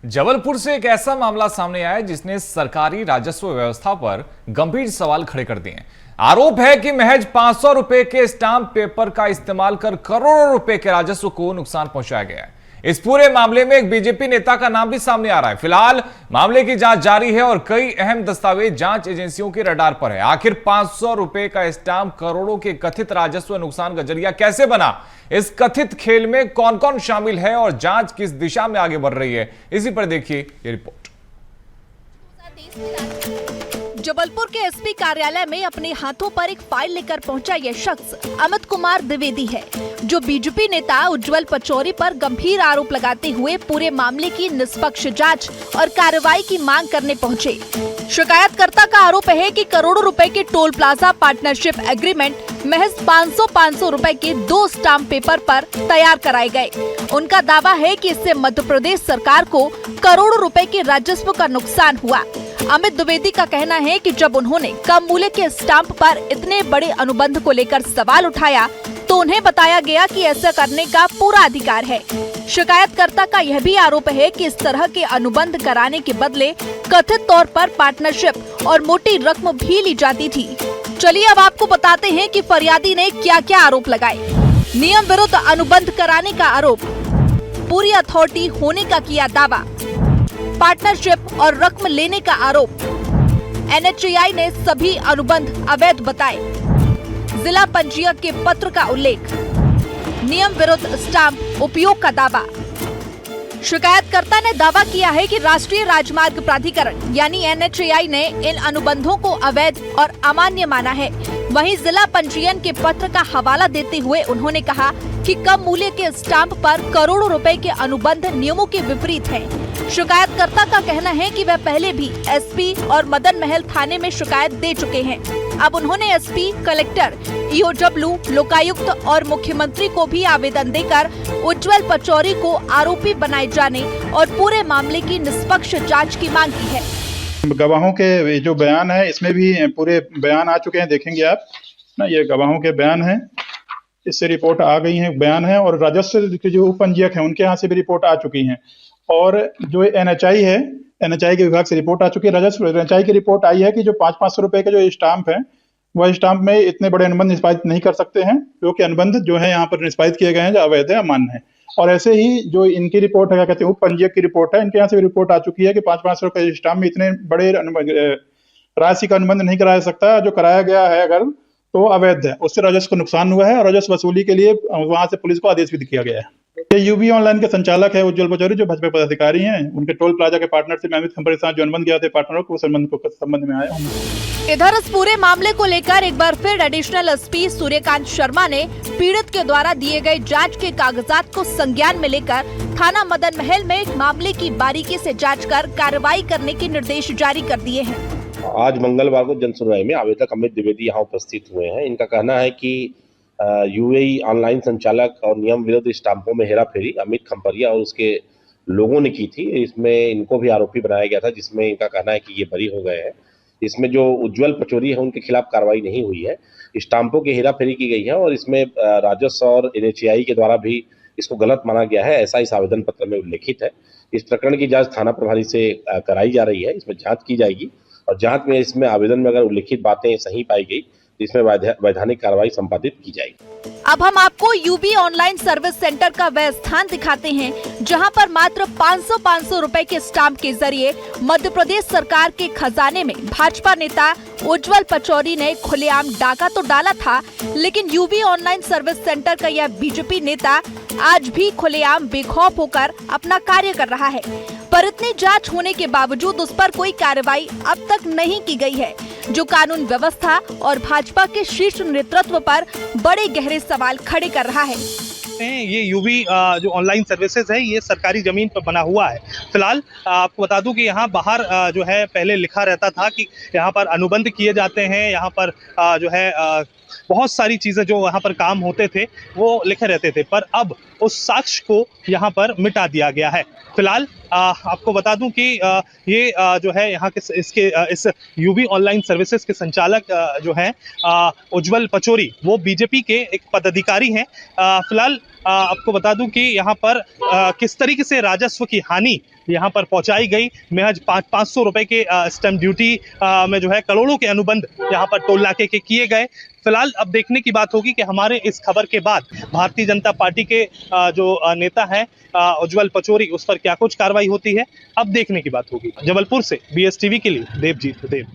जबलपुर से एक ऐसा मामला सामने आया है जिसने सरकारी राजस्व व्यवस्था पर गंभीर सवाल खड़े कर दिए हैं। आरोप है कि महज 500 रुपए के स्टाम्प पेपर का इस्तेमाल कर करोड़ों रुपए के राजस्व को नुकसान पहुंचाया गया है। इस पूरे मामले में एक बीजेपी नेता का नाम भी सामने आ रहा है। फिलहाल मामले की जांच जारी है और कई अहम दस्तावेज जांच एजेंसियों के रडार पर है। आखिर 500 रुपए का स्टाम्प करोड़ों के कथित राजस्व नुकसान का जरिया कैसे बना, इस कथित खेल में कौन कौन शामिल है और जांच किस दिशा में आगे बढ़ रही है, इसी पर देखिए ये रिपोर्ट। जबलपुर के एसपी कार्यालय में अपने हाथों पर एक फाइल लेकर पहुंचा यह शख्स अमित कुमार द्विवेदी है, जो बीजेपी नेता उज्जवल पचौरी पर गंभीर आरोप लगाते हुए पूरे मामले की निष्पक्ष जांच और कार्रवाई की मांग करने पहुंचे। शिकायतकर्ता का आरोप है कि करोड़ों रुपए के टोल प्लाजा पार्टनरशिप एग्रीमेंट महज 500 रुपए के 2 स्टाम्प पेपर पर तैयार कराए गए। उनका दावा है कि इससे मध्य प्रदेश सरकार को करोड़ों रुपए के राजस्व का नुकसान हुआ। अमित द्विवेदी का कहना है कि जब उन्होंने कम मूल्य के स्टाम्प पर इतने बड़े अनुबंध को लेकर सवाल उठाया तो उन्हें बताया गया कि ऐसा करने का पूरा अधिकार है। शिकायतकर्ता का यह भी आरोप है कि इस तरह के अनुबंध कराने के बदले कथित तौर पर पार्टनरशिप और मोटी रकम भी ली जाती थी। चलिए अब आपको बताते हैं कि फरियादी ने क्या क्या आरोप लगाए। नियम विरुद्ध अनुबंध कराने का आरोप, पूरी अथॉरिटी होने का किया दावा, पार्टनरशिप और रकम लेने का आरोप, एनएचएआई ने सभी अनुबंध अवैध बताए, जिला पंजीयक के पत्र का उल्लेख, नियम विरुद्ध स्टाम्प उपयोग का दावा। शिकायतकर्ता ने दावा किया है कि राष्ट्रीय राजमार्ग प्राधिकरण यानी एनएचएआई ने इन अनुबंधों को अवैध और अमान्य माना है। वहीं जिला पंजीयन के पत्र का हवाला देते हुए उन्होंने कहा कि कम मूल्य के स्टाम्प पर करोड़ों रुपए के अनुबंध नियमों के विपरीत हैं। शिकायतकर्ता का कहना है कि वह पहले भी एसपी और मदन महल थाने में शिकायत दे चुके हैं। अब उन्होंने एसपी, कलेक्टर, ईओडब्ल्यू, लोकायुक्त और मुख्यमंत्री को भी आवेदन देकर उज्जवल पचौरी को आरोपी बनाए जाने और पूरे मामले की निष्पक्ष जांच की मांग की है। गवाहों के जो बयान है इसमें भी पूरे बयान आ चुके हैं, देखेंगे आप ना, ये गवाहों के बयान हैं, इससे रिपोर्ट आ गई है, बयान है, और राजस्व के जो उपपंजीयक हैं उनके यहाँ से भी रिपोर्ट आ चुकी हैं, और जो एनएचआई है, एनएचआई के विभाग से रिपोर्ट आ चुकी है। राजस्व एनएचआई की रिपोर्ट आई है कि जो 500 रुपए के जो स्टाम्प है वह स्टाम्प में इतने बड़े अनुबंध निष्पादित नहीं कर सकते हैं, क्योंकि अनुबंध जो है यहाँ पर निष्पादित किए गए हैं जो अवैध है, अमान्य है। और ऐसे ही जो इनकी रिपोर्ट है, क्या कहते हैं, उपपंजीयक की रिपोर्ट है, इनके यहाँ से भी रिपोर्ट आ चुकी है कि 500 रुपए स्टाम्प में इतने बड़े राशि का अनुबंध नहीं कराया सकता, जो कराया गया है अगर तो अवैध है, उससे राजस्व को नुकसान हुआ है और राजस्व वसूली के लिए वहां से पुलिस को आदेश भी किया गया है। ये यूबी ऑनलाइन के संचालक है उज्जवल पचौरी, जो भाजपा पदाधिकारी हैं। उनके टोल प्लाजा के पार्टनर से अमित खंबर के साथ जो अनुबंध किया था पार्टनरों को संबंध में आया हूँ। इधर इस पूरे मामले को लेकर एक बार फिर एडिशनल एसपी सूर्यकांत शर्मा ने पीड़ित के द्वारा दिए गए जांच के कागजात को संज्ञान में लेकर थाना मदन महल में मामले की बारीकी से जांच कर कार्रवाई करने के निर्देश जारी कर दिए हैं। आज मंगलवार को जन सुनवाई में आवेदक अमित द्विवेदी यहाँ उपस्थित हुए हैं। इनका कहना है कि यूएई ऑनलाइन संचालक और नियम विरुद्ध स्टाम्पों में हेराफेरी अमित खंपरिया और उसके लोगों ने की थी। इसमें इनको भी आरोपी बनाया गया था, जिसमें इनका कहना है कि ये बरी हो गए हैं। इसमें जो उज्जवल पचौरी है उनके खिलाफ कार्रवाई नहीं हुई है, स्टाम्पों की हेराफेरी की गई है और इसमें राजस्व और एनएचएआई के द्वारा भी इसको गलत माना गया है, ऐसा इस आवेदन पत्र में उल्लेखित है। इस प्रकरण की जाँच थाना प्रभारी से कराई जा रही है, इसमें जाँच की जाएगी और जांच में इसमें आवेदन में अगर उल्लिखित बातें सही पाई गई तो इसमें वैधानिक कार्रवाई संपादित की जाएगी। अब हम आपको यूबी ऑनलाइन सर्विस सेंटर का वह स्थान दिखाते हैं जहां पर मात्र 500 रुपए के स्टाम्प के जरिए मध्य प्रदेश सरकार के खजाने में भाजपा नेता उज्जवल पचौरी ने खुलेआम डाका तो डाला था, लेकिन यूबी ऑनलाइन सर्विस सेंटर का यह बीजेपी नेता आज भी खुलेआम बेखौफ होकर अपना कार्य कर रहा है। पर इतनी जांच होने के बावजूद उस पर कोई कार्रवाई अब तक नहीं की गई है, जो कानून व्यवस्था और भाजपा के शीर्ष नेतृत्व पर बड़े गहरे सवाल खड़े कर रहा है। ये यूबी जो ऑनलाइन सर्विसेज है ये सरकारी जमीन पर बना हुआ है। फिलहाल आपको बता दूं कि यहाँ बाहर जो है पहले लिखा रहता था कि यहाँ पर अनुबंध किए जाते हैं, यहाँ पर जो है बहुत सारी चीज़ें जो वहाँ पर काम होते थे वो लिखे रहते थे, पर अब उस साक्ष्य को यहाँ पर मिटा दिया गया है। फिलहाल आपको बता दूं कि ये जो है यहाँ के इस यूबी ऑनलाइन सर्विसेज के संचालक जो हैं उज्जवल पचौरी, वो बीजेपी के एक पदाधिकारी हैं। फिलहाल आपको बता दूं कि यहाँ पर किस तरीके से राजस्व की हानि यहाँ पर पहुंचाई गई। महज 500 रुपए के स्टैंप ड्यूटी में जो है करोड़ों के अनुबंध यहाँ पर टोल नाके के किए गए। फिलहाल अब देखने की बात होगी कि हमारे इस खबर के बाद भारतीय जनता पार्टी के जो नेता हैं उज्जवल पचौरी, उस पर क्या कुछ कार्रवाई होती है, अब देखने की बात होगी। जबलपुर से BSTV के लिए देवजीत देव।